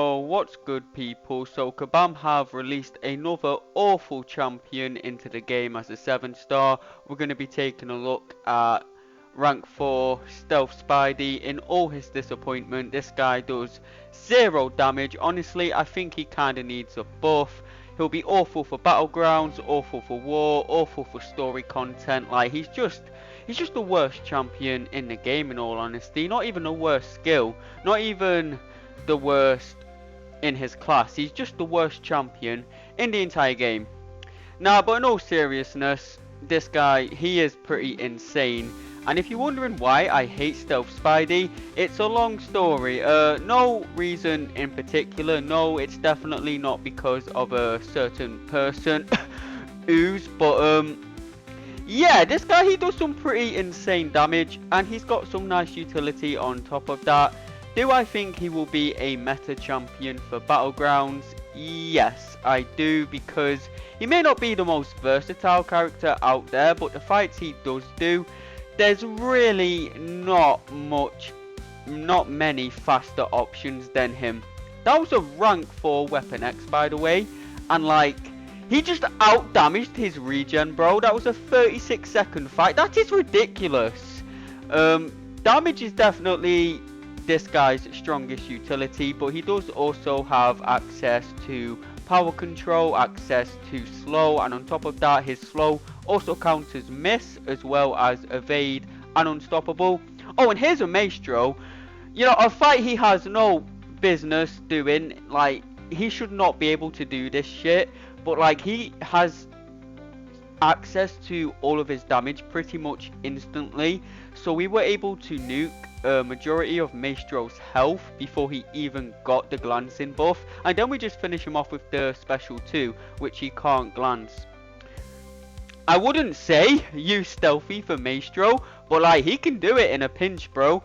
Oh, what's good people? So Kabam have released another awful champion into the game as a 7-star. We're going to be taking a look at rank 4 Stealth Spidey. In all his disappointment, this guy does 0 damage. Honestly, I think he kind of needs a buff. He'll be awful for battlegrounds, awful for war, awful for story content. Like he's just the worst champion in the game in all honesty. Not even the worst skill, not even the worst in his class. He's just the worst champion in the entire game. Now, but in all seriousness, this guy, he is pretty insane. And if you're wondering why I hate Stealth Spidey, it's a long story. No reason in particular. No, it's definitely not because of a certain person. Ooze, but yeah, this guy, he does some pretty insane damage, and he's got some nice utility on top of that. Do I think he will be a meta champion for battlegrounds? Yes, I do, because he may not be the most versatile character out there, but the fights he does do, there's really not many faster options than him. That was a rank 4 Weapon X, by the way, and like, he just out damaged his regen, bro. That was a 36-second fight. That is ridiculous. Damage is definitely this guy's strongest utility, but he does also have access to power control, access to slow, and on top of that, his slow also counters miss as well as evade and unstoppable. Oh, and here's a Maestro. You know, a fight he has no business doing. Like, he should not be able to do this shit, but like, he has access to all of his damage pretty much instantly, so we were able to nuke a majority of Maestro's health before he even got the glancing buff, and then we just finish him off with the special 2, which he can't glance. I wouldn't say use Stealthy for Maestro, but like, he can do it in a pinch, bro.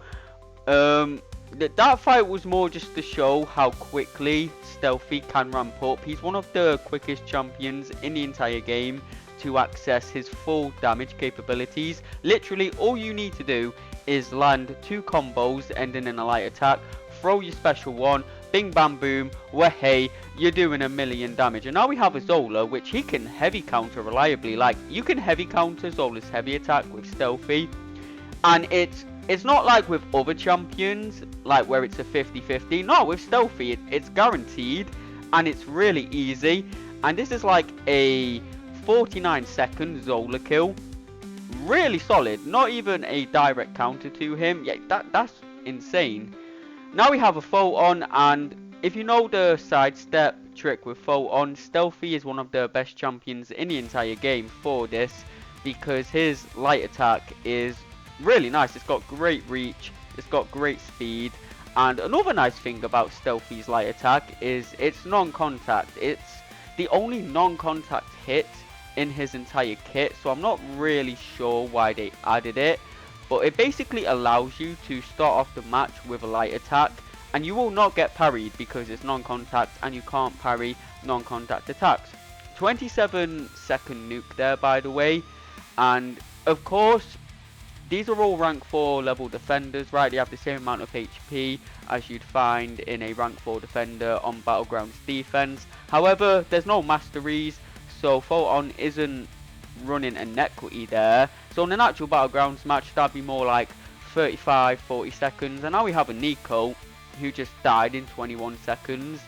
That fight was more just to show how quickly Stealthy can ramp up. He's one of the quickest champions in the entire game to access his full damage capabilities. Literally, all you need to do is land 2 combos ending in a light attack, throw your special 1, bing bam boom, hey, you're doing a million damage. And now we have a Zola, which he can heavy counter reliably. Like, you can heavy counter Zola's heavy attack with Stealthy, and it's not like with other champions, like where it's a 50-50. No, with Stealthy, it's guaranteed, and it's really easy. And this is like a 49-second Zola kill. Really solid. Not even a direct counter to him. Yeah, that's insane. Now we have a Photon, and if you know the sidestep trick with Photon, Stealthy is one of the best champions in the entire game for this, because his light attack is really nice. It's got great reach, it's got great speed, and another nice thing about Stealthy's light attack is it's non-contact. It's the only non-contact hit in his entire kit, so I'm not really sure why they added it, but it basically allows you to start off the match with a light attack, and you will not get parried because it's non-contact and you can't parry non-contact attacks. 27-second nuke there, by the way, and of course these are all rank 4 level defenders, right? They have the same amount of HP as you'd find in a rank 4 defender on Battlegrounds defense. However, there's no masteries, so Photon isn't running an equity there. So in an actual Battlegrounds match, that'd be more like 35-40 seconds. And now we have a Nico who just died in 21 seconds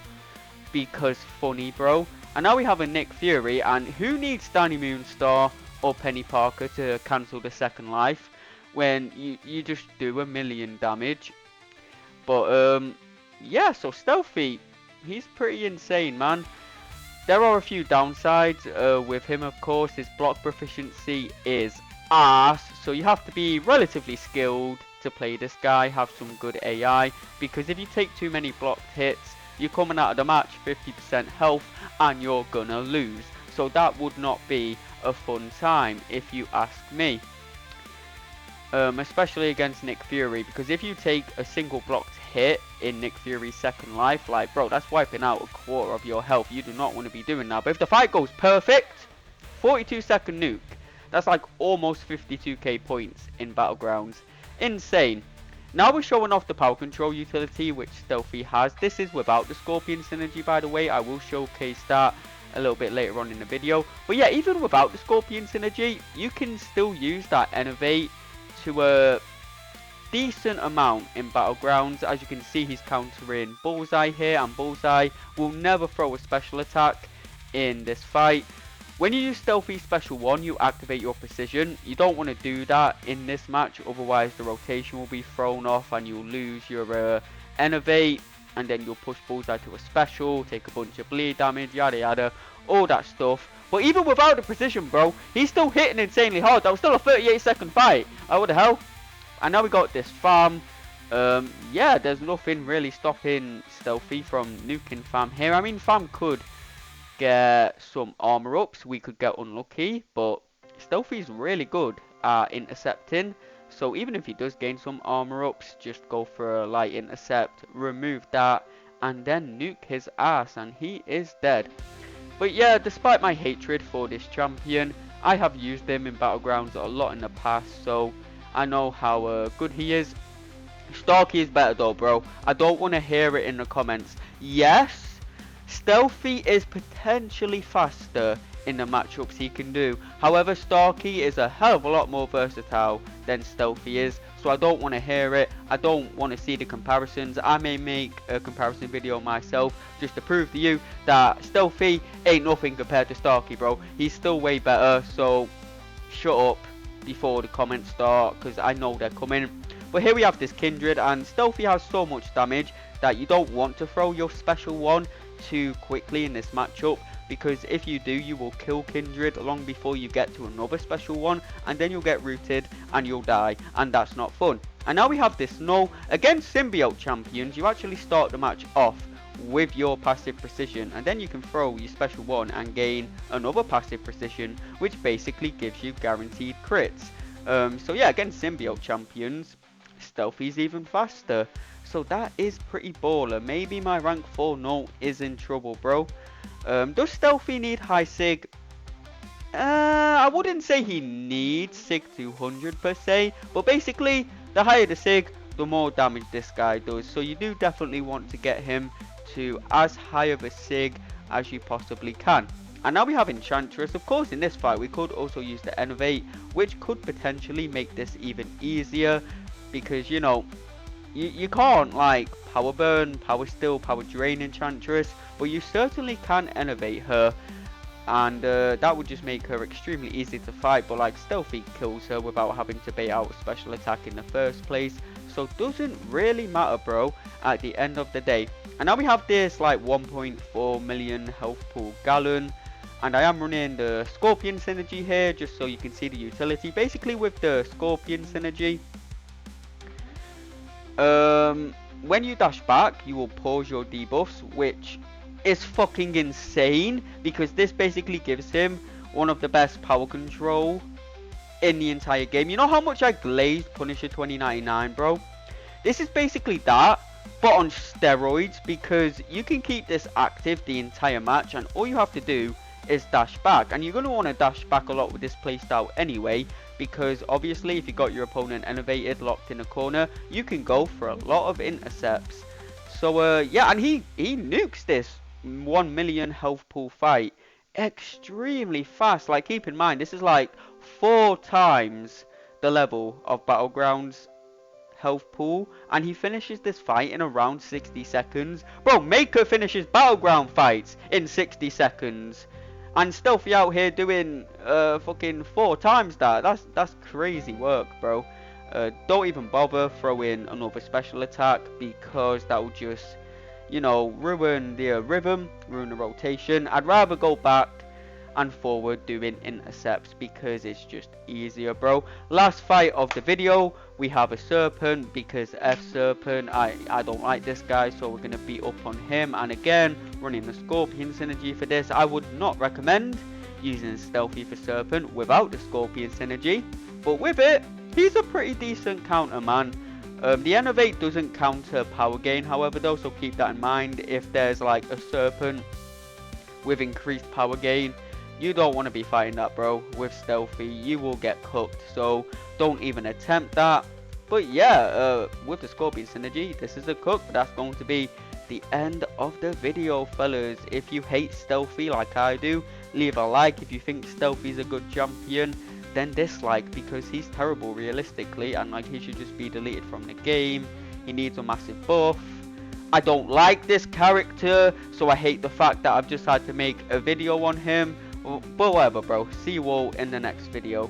because funny, bro. And now we have a Nick Fury, and who needs Danny Moonstar or Penny Parker to cancel the second life when you just do a million damage? But yeah, so Stealthy, he's pretty insane, man. There are a few downsides with him, of course. His block proficiency is ass, so you have to be relatively skilled to play this guy, have some good AI, because if you take too many blocked hits, you're coming out of the match 50% health and you're gonna lose. So that would not be a fun time if you ask me. Especially against Nick Fury, because if you take a single blocked hit in Nick Fury's second life, like, bro, that's wiping out a quarter of your health. You do not want to be doing that. But if the fight goes perfect, 42-second nuke, that's like almost 52k points in Battlegrounds. Insane. Now we're showing off the power control utility which Stealthy has. This is without the Scorpion synergy, by the way. I will showcase that a little bit later on in the video. But yeah, even without the Scorpion synergy, you can still use that Innovate to a decent amount in Battlegrounds. As you can see, he's countering Bullseye here, and Bullseye will never throw a special attack in this fight. When you use Stealthy Special 1, you activate your precision. You don't want to do that in this match, otherwise the rotation will be thrown off and you'll lose your Innovate, and then you'll push Bullseye to a special, take a bunch of bleed damage, yada yada, all that stuff. But even without the precision, bro, he's still hitting insanely hard. That was still a 38-second fight. Oh, what the hell? And now we got this farm. Yeah, there's nothing really stopping Stealthy from nuking Fam here. I mean, Fam could get some armor ups, we could get unlucky, but Stealthy's really good at intercepting. So even if he does gain some armor ups, just go for a light intercept, remove that, and then nuke his ass, and he is dead. But yeah, despite my hatred for this champion, I have used him in Battlegrounds a lot in the past, so I know how good he is. Starky is better though, bro. I don't want to hear it in the comments. Yes, Stealthy is potentially faster in the matchups he can do. However, Starky is a hell of a lot more versatile than Stealthy is. So I don't want to hear it. I don't want to see the comparisons. I may make a comparison video myself just to prove to you that Stealthy ain't nothing compared to Starky, bro. He's still way better. So shut up before the comments start, because I know they're coming. But here we have this Kindred, and Stealthy has so much damage that you don't want to throw your special one too quickly in this matchup, because if you do, you will kill Kindred long before you get to another special one, and then you'll get rooted and you'll die, and that's not fun. And now we have this Null. Against Symbiote champions, you actually start the match off with your passive precision, and then you can throw your special one and gain another passive precision, which basically gives you guaranteed crits. So yeah, against Symbiote champions, Stealthy's even faster. So that is pretty baller. Maybe my rank 4 Null is in trouble, bro. Does Stealthy need high Sig? I wouldn't say he needs Sig 200 per se, but basically the higher the Sig, the more damage this guy does. So you do definitely want to get him to as high of a Sig as you possibly can. And now we have Enchantress. Of course, in this fight we could also use the Innovate, which could potentially make this even easier, because you know, you can't like power burn, power steal, power drain Enchantress, but you certainly can Innovate her, and that would just make her extremely easy to fight. But like, Stealthy kills her without having to bait out a special attack in the first place, so it doesn't really matter, bro, at the end of the day. And now we have this like 1.4 million health pool Gallon, and I am running the Scorpion synergy here just so you can see the utility. Basically with the Scorpion synergy, when you dash back, you will pause your debuffs, which is fucking insane, because this basically gives him one of the best power control in the entire game. You know how much I glazed Punisher 2099, bro? This is basically that, but on steroids, because you can keep this active the entire match, and all you have to do is dash back. And you're going to want to dash back a lot with this playstyle anyway, because obviously if you got your opponent innovated, locked in a corner, you can go for a lot of intercepts. So yeah, and he nukes this 1 million health pool fight extremely fast. Like, keep in mind, this is like 4 times the level of Battlegrounds health pool, and he finishes this fight in around 60 seconds. Bro, Mcoc finishes Battleground fights in 60 seconds. And Stealthy out here doing fucking 4 times that. That's crazy work, bro. Don't even bother throwing another special attack, because that will just, you know, ruin the rhythm, ruin the rotation. I'd rather go back and forward doing intercepts, because it's just easier, bro. Last fight of the video, we have a Serpent, because F Serpent, I don't like this guy, so we're going to beat up on him. And again, running the Scorpion synergy for this. I would not recommend using Stealthy for Serpent without the Scorpion synergy, but with it, he's a pretty decent counter, man. The Innovate doesn't counter power gain, however, though, so keep that in mind. If there's like a Serpent with increased power gain, you don't want to be fighting that, bro. With Stealthy, you will get cooked, so don't even attempt that. But yeah, with the Scorpion synergy, this is a cook. That's going to be the end of the video, fellas. If you hate Stealthy like I do, leave a like. If you think Stealthy's a good champion, then dislike, because he's terrible realistically, and like he should just be deleted from the game. He needs a massive buff. I don't like this character, so I hate the fact that I've just had to make a video on him. But whatever, bro. See you all in the next video.